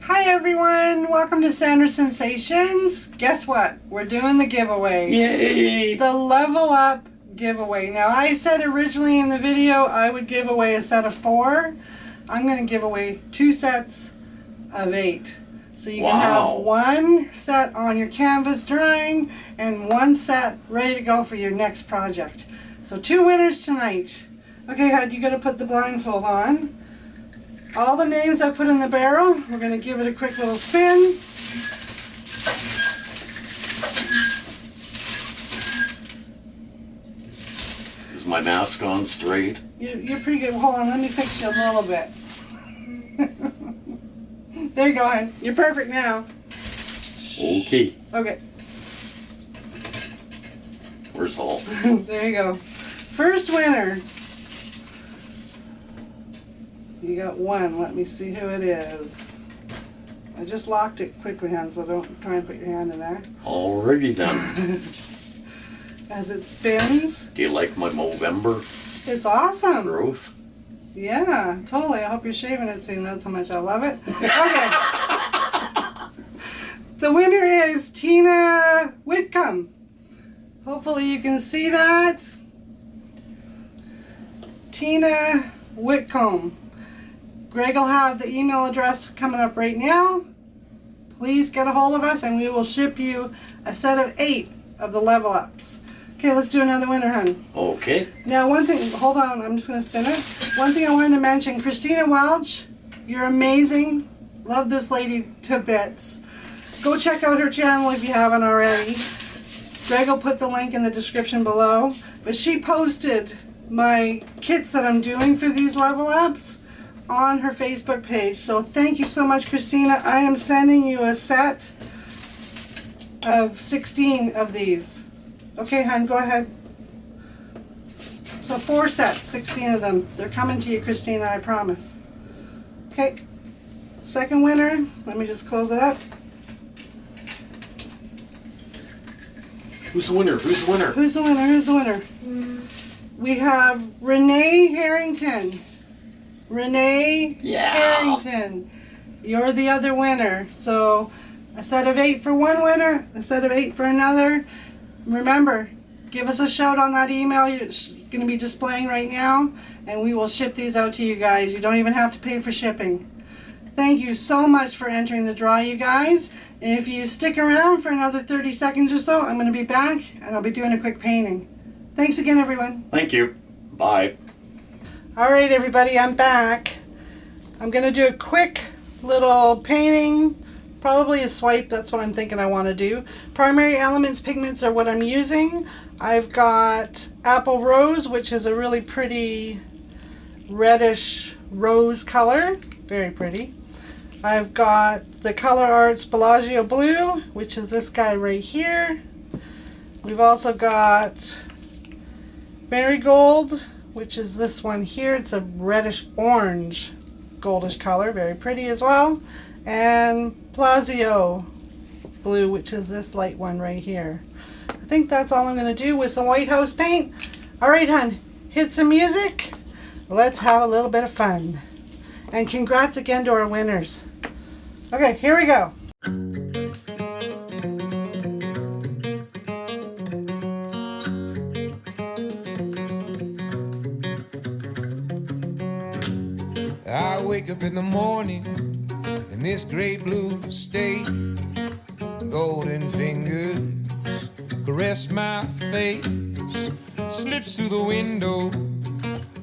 Hi everyone, welcome to Sandra Sensations. Guess what? We're doing the giveaway. Yay! The Level Up giveaway. Now I said originally in the video I would give away a set of 4. I'm going to give away 2 sets of 8. So you can have 1 set on your canvas drawing and 1 set ready to go for your next project. So 2 winners tonight. Okay, Hud, you got to put the blindfold on. All the names I put in the barrel, we're going to give it a quick little spin. Is my mask on straight? You're pretty good. Hold on, let me fix you a little bit. There you go, hon. You're perfect now. Okay. Okay. Where's all? There you go. First winner. You got 1. Let me see who it is. I just locked it quickly, hon, so don't try and put your hand in there. Alrighty then. As it spins. Do you like my Movember It's awesome. growth? Yeah, totally. I hope you're shaving it soon. That's how much I love it. Okay. The winner is Tina Whitcomb. Hopefully you can see that. Tina Whitcomb. Greg will have the email address coming up right now. Please get a hold of us and we will ship you a set of 8 of the Level Ups. Okay, let's do another winner, hon. Okay. Now, one thing, hold on, I'm just going to spin it. One thing I wanted to mention, Christina Welch, you're amazing. Love this lady to bits. Go check out her channel if you haven't already. Greg will put the link in the description below. But she posted my kits that I'm doing for these Level Ups on her Facebook page. So thank you so much, Christina. I am sending you a set of 16 of these. Okay, hon, go ahead. So 4 sets, 16 of them. They're coming to you, Christina, I promise. Okay, second winner. Let me just close it up. Who's the winner? Who's the winner? Who's the winner? Who's the winner? We have Renee Harrington. Renee Harrington. You're the other winner. So a set of 8 for one winner, a set of 8 for another. Remember, give us a shout on that email you're going to be displaying right now, and we will ship these out to you guys. You don't even have to pay for shipping. Thank you so much for entering the draw, you guys. And if you stick around for another 30 seconds or so, I'm going to be back, and I'll be doing a quick painting. Thanks again, everyone. Thank you. Bye. All right, everybody, I'm back. I'm going to do a quick little painting. Probably a swipe, that's what I'm thinking I want to do. Primary elements, pigments are what I'm using. I've got Apple Rose, which is a really pretty reddish rose color. Very pretty. I've got the Color Arts Bellagio Blue, which is this guy right here. We've also got Marigold, which is this one here. It's a reddish orange goldish color, very pretty as well. And Bellagio Blue, which is this light one right here. I think that's all I'm going to do with some White House paint. Alright, hon, hit some music. Let's have a little bit of fun. And congrats again to our winners. Okay, here we go. I wake up in the morning in this great blue state. Golden fingers caress my face. Slips through the window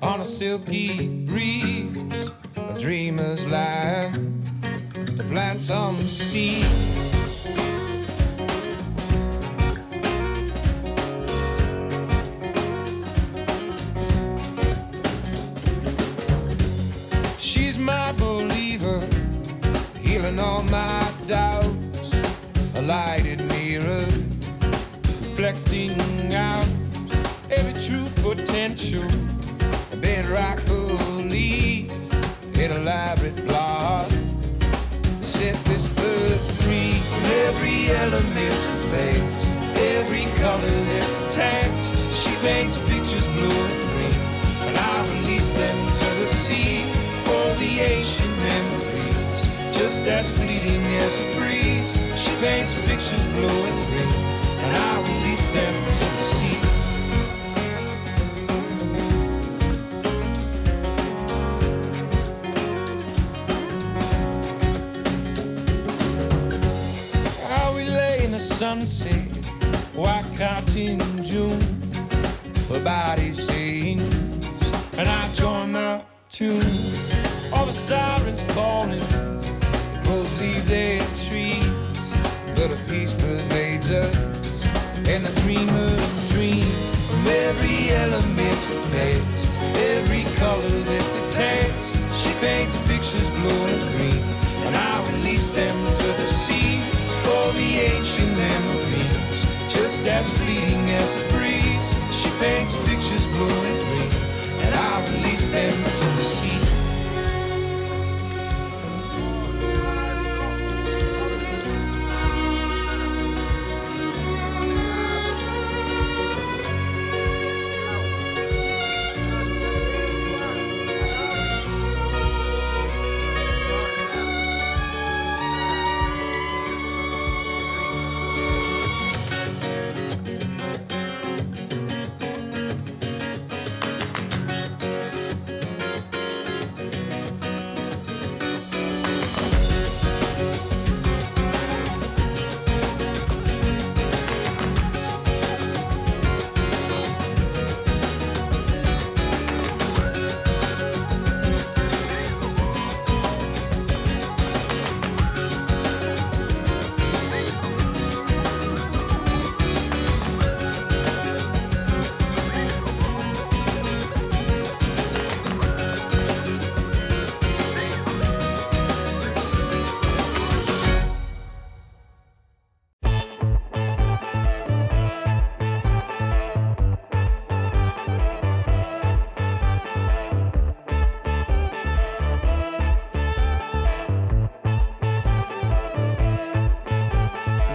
on a silky breeze. A dreamer's line to plant some seeds. She's my believer, healing all my doubts. A lighted mirror, reflecting out every true potential. A bedrock belief, an elaborate plot to set this bird free. Every element faced, every color there's attached. She paints pictures blue and green, and I release them to the sea. For the ancient memories, just just as fleeting as a breeze. She paints pictures blue and green, and I release them to the sea. How we lay in the sunset, white out in June. Her body sings, and I join the tune. All the sirens calling, the crows leave their trees, but a peace pervades us, and the dreamers dream. From every element that makes, every color that's attached, she paints pictures blue and green, and I release them to the sea. For the ancient memories, just as fleeting as a breeze. She paints pictures blue and green, and I release them to the sea.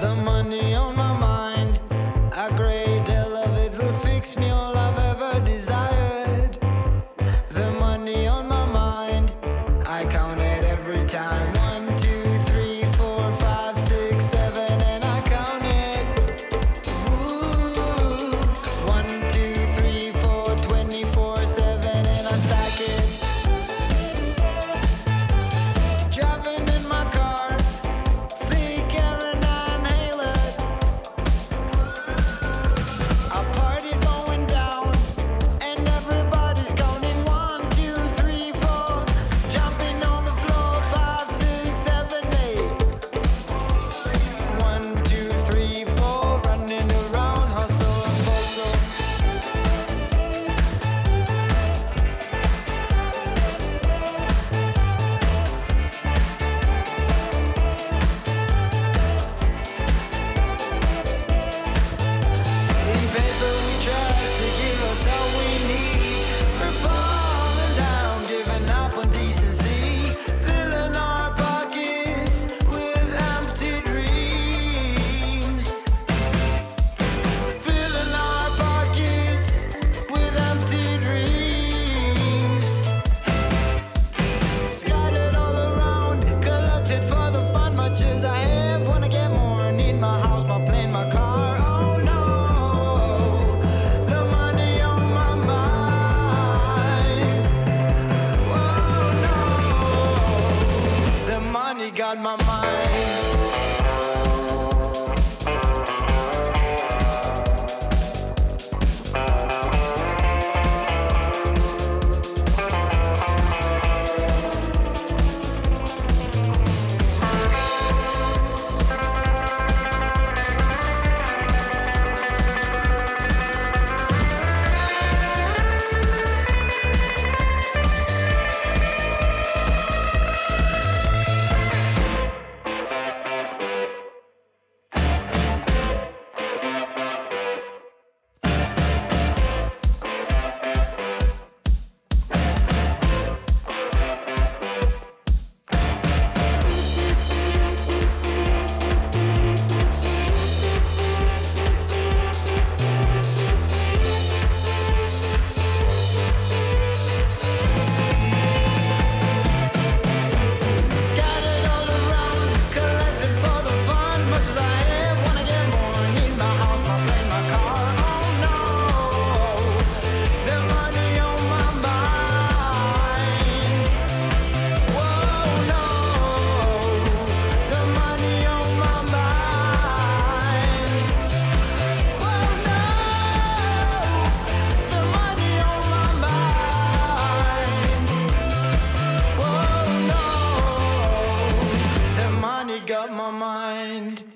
The money on my mind, a great deal of it will fix me all I've ever desired. The money on my mind, I count it every time. 1, 2, 3, 4, 5, 6, 7, and I count it. Ooh, 1, 2, 3, 4, 24/7, and I stack it. Driving in my car, thick air and I inhale it. Our party's going down, and everybody's counting. 1, 2, 3, 4, jumping on the floor. 5, 6, 7, 8. 1, 2, 3, 4, running around, hustle and bustle. In paper we trust to give us all we need. We're falling down, giving up on decency, filling our pockets with empty dreams. Filling our pockets with empty dreams. Scattered all around, collected for the fun, much as I have. Wanna get more, need my house, my plane, my car. Oh no, the money on my mind. Oh no, the money got my mind. up my mind.